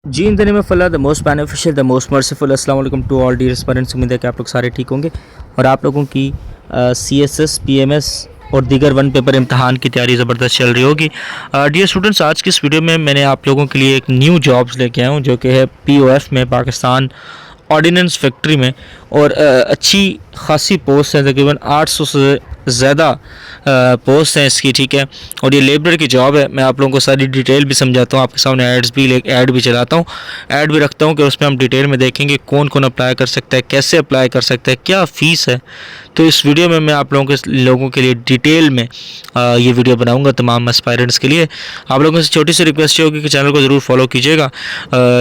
Ji in the name of Allah the most beneficial the most merciful. अस्सलाम वालेकुम to all dear aspirants. उम्मीद है कि आप लोग सारे ठीक होंगे और आप लोगों की CSS PMS और दीगर वन पेपर इम्तहान की तैयारी ज़बरदस्त चल रही होगी। डियर स्टूडेंट्स, आज की इस वीडियो में मैंने आप लोगों के लिए एक न्यू जॉब्स लेके आया हूँ जो कि है POF में, पाकिस्तान ऑर्डिनेंस फैक्ट्री में। और अच्छी खासी पोस्ट है, तकरीबन 800 से ज़्यादा पोस्ट हैं इसकी, ठीक है। और ये लेबर की जॉब है। मैं आप लोगों को सारी डिटेल भी समझाता हूँ, आपके सामने ऐड भी चलाता हूँ, ऐड भी रखता हूँ कि उसमें हम डिटेल में देखेंगे कौन कौन अप्लाई कर सकता है, कैसे अप्लाई कर सकता है, क्या फ़ीस है। तो इस वीडियो में मैं आप लोगों के लिए डिटेल में ये वीडियो बनाऊंगा तमाम एस्पायरेंट्स के लिए। आप लोगों से छोटी सी रिक्वेस्ट ये होगी कि चैनल को ज़रूर फॉलो कीजिएगा।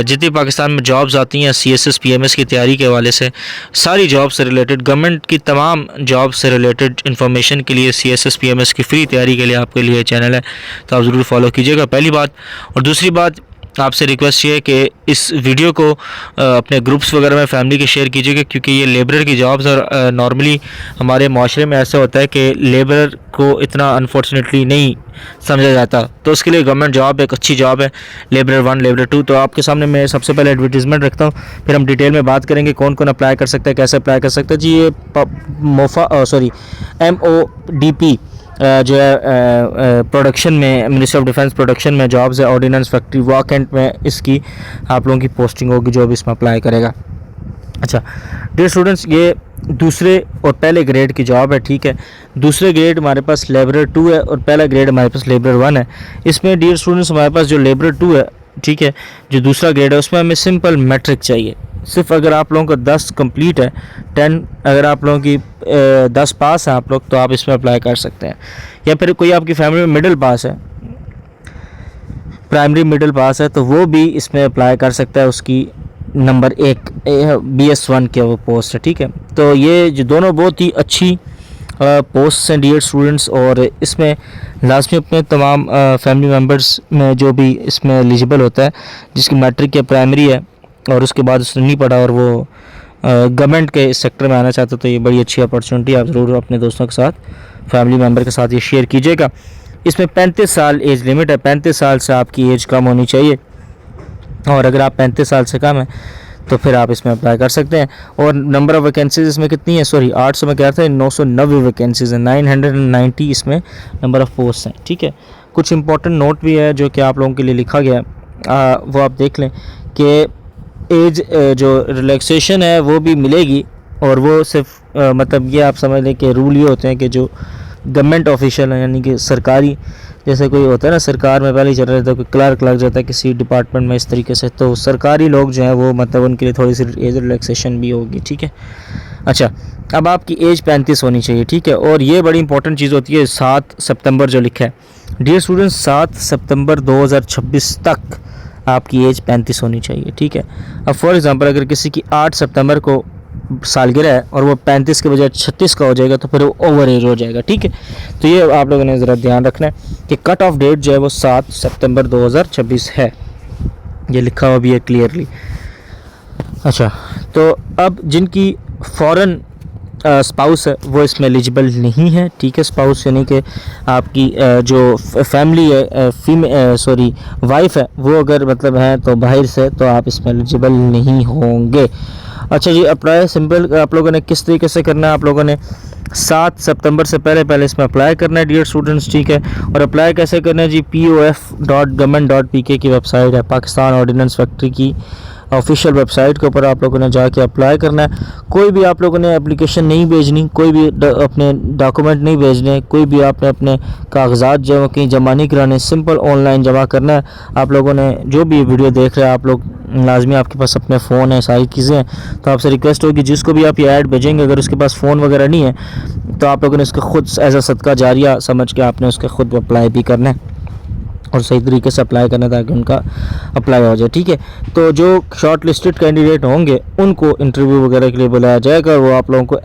जितनी पाकिस्तान में जॉब्स आती हैं CSS PMS की तैयारी के हवाले से, सारी जॉब से रिलेटेड, गवर्नमेंट की तमाम जॉब से रिलेटेड इन्फॉर्मेशन के लिए CSS PMS की फ्री तैयारी के लिए आपके लिए चैनल है, तो आप ज़रूर फॉलो कीजिएगा, पहली बात। और दूसरी बात, आपसे रिक्वेस्ट ये है कि इस वीडियो को अपने ग्रुप्स वगैरह में फैमिली के शेयर कीजिएगा, क्योंकि ये लेबरर की जॉब्स और नॉर्मली हमारे माशरे में ऐसा होता है कि लेबरर को इतना अनफॉर्चुनेटली नहीं समझा जाता। तो उसके लिए गवर्नमेंट जॉब एक अच्छी जॉब है, लेबरर 1 लेबरर 2। तो आपके सामने मैं सबसे पहले एडवर्टीज़मेंट रखता हूँ, फिर हम डिटेल में बात करेंगे कौन कौन अप्लाई कर सकता है, कैसे अप्लाई कर सकता है। जी ये MODP जो है प्रोडक्शन में, मिनिस्ट्री ऑफ डिफेंस प्रोडक्शन में जॉब्स है, ऑर्डिनेंस फैक्ट्री वाकेंट में इसकी आप लोगों की पोस्टिंग होगी जो भी इसमें अप्लाई करेगा। अच्छा डियर स्टूडेंट्स, ये दूसरे और पहले ग्रेड की जॉब है, ठीक है। दूसरे ग्रेड हमारे पास लेबरर 2 है और पहला ग्रेड हमारे पास लेबरर 1 है। इसमें डियर स्टूडेंट्स हमारे पास जो लेबरर 2 है, ठीक है, जो दूसरा ग्रेड है, उसमें हमें सिंपल मैट्रिक चाहिए। सिर्फ अगर आप लोगों का 10 कंप्लीट है, 10 अगर आप लोगों की 10 पास है आप लोग, तो आप इसमें अप्लाई कर सकते हैं। या फिर कोई आपकी फैमिली में मिडिल पास है, प्राइमरी मिडिल पास है, तो वो भी इसमें अप्लाई कर सकता है। उसकी नंबर 1 BS1 के वो पोस्ट है, ठीक है। तो ये जो दोनों बहुत ही अच्छी पोस्ट हैं डियर स्टूडेंट्स, और इसमें लाजमी अपने तमाम फैमिली मेम्बर्स में जो भी इसमें एलिजिबल होता है, जिसकी मैट्रिक या प्राइमरी है और उसके बाद उसने नहीं पढ़ा और वो गवर्नमेंट के इस सेक्टर में आना चाहते हो, तो ये बड़ी अच्छी अपॉर्चुनिटी। आप ज़रूर अपने दोस्तों के साथ, फैमिली मेम्बर के साथ ये शेयर कीजिएगा। इसमें 35 साल एज लिमिट है, 35 साल से आपकी एज कम होनी चाहिए, और अगर आप 35 साल से कम है तो फिर आप इसमें अप्लाई कर सकते हैं। और नंबर ऑफ़ वैकेंसीज इसमें कितनी है, सॉरी 800 में क्या था, 990 वैकेंसीज हैं, 990 इसमें नंबर ऑफ़ पोस्ट हैं, ठीक है। कुछ इंपॉर्टेंट नोट भी है जो कि आप लोगों के लिए लिखा गया है, वो आप देख लें कि एज जो रिलैक्सेशन है वो भी मिलेगी, और वो सिर्फ मतलब ये आप समझ लें कि रूल ये होते हैं कि जो गवर्नमेंट ऑफिशियल है, यानी कि सरकारी, जैसे कोई होता है ना सरकार में पहले ही चल रहा था, कोई क्लर्क लग जाता है किसी डिपार्टमेंट में इस तरीके से, तो सरकारी लोग जो हैं वो मतलब उनके लिए थोड़ी सी एज रिलैक्सेशन भी होगी, ठीक है। अच्छा, अब आपकी एज 35 होनी चाहिए, ठीक है। और ये बड़ी इंपॉर्टेंट चीज़ होती है, 7 सितंबर जो लिखा है डियर स्टूडेंट्स, 7 सितंबर 2026 तक आपकी एज 35 होनी चाहिए, ठीक है। अब फॉर एग्ज़ाम्पल अगर किसी की 8 सितंबर को सालगिरह है और वो 35 के बजाय 36 का हो जाएगा, तो फिर वो ओवर एज हो जाएगा, ठीक है। तो ये आप लोगों ने ज़रा ध्यान रखना है कि कट ऑफ डेट जो है वो 7 सितंबर 2026 है, ये लिखा हुआ भी है क्लियरली। अच्छा, तो अब जिनकी फ़ौरन स्पाउस है वो इसमें एलिजिबल नहीं है, ठीक है। स्पाउस यानी कि आपकी जो फैमिली है, वाइफ है, वो अगर मतलब है तो बाहर से, तो आप इसमें एलिजिबल नहीं होंगे। अच्छा जी, अप्लाई सिंपल आप लोगों ने किस तरीके से करना है, आप लोगों ने 7 सितंबर से पहले इसमें अप्लाई करना है डियर स्टूडेंट्स, ठीक है। और अप्लाई कैसे करना है जी, POF.government.pk की वेबसाइट है, पाकिस्तान ऑर्डिनेंस फैक्ट्री की ऑफिशियल वेबसाइट के ऊपर आप लोगों ने जाके अप्लाई करना है। कोई भी आप लोगों ने एप्लीकेशन नहीं भेजनी, कोई भी अपने डॉक्यूमेंट नहीं भेजने, कोई भी आपने अपने कागजात जो है कहीं जमा नहीं कराने, सिंपल ऑनलाइन जमा करना है। आप लोगों ने जो भी वीडियो देख रहे हैं, आप लोग लाजमी आपके पास अपने फ़ोन है, सारी चीज़ें हैं, तो आपसे रिक्वेस्ट होगी जिसको भी आप ये ऐड भेजेंगे, अगर उसके पास फ़ोन वगैरह नहीं है तो आप लोगों ने उसके खुद एज अ सदका जारिया समझ के आपने उसके खुद अप्लाई भी करना है और सही तरीके से अप्लाई करना ताकि उनका अप्लाई हो जाए, ठीक है। तो जो शॉर्ट लिस्टेड कैंडिडेट होंगे उनको इंटरव्यू वगैरह के लिए बुलाया जाएगा, और वो आप लोगों को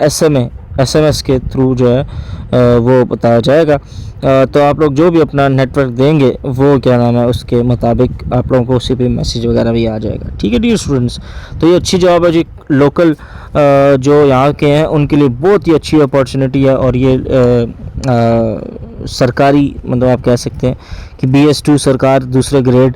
SMS के थ्रू जो है वो बताया जाएगा। तो आप लोग जो भी अपना नेटवर्क देंगे वो क्या नाम है उसके मुताबिक आप लोगों को उसी पे मैसेज वगैरह भी आ जाएगा, ठीक है डियर स्टूडेंट्स। तो ये अच्छी जॉब है जी, लोकल जो यहाँ के हैं उनके लिए बहुत ही अच्छी अपॉर्चुनिटी है। और ये सरकारी मतलब आप कह सकते हैं कि BS2 सरकार दूसरे ग्रेड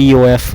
POF,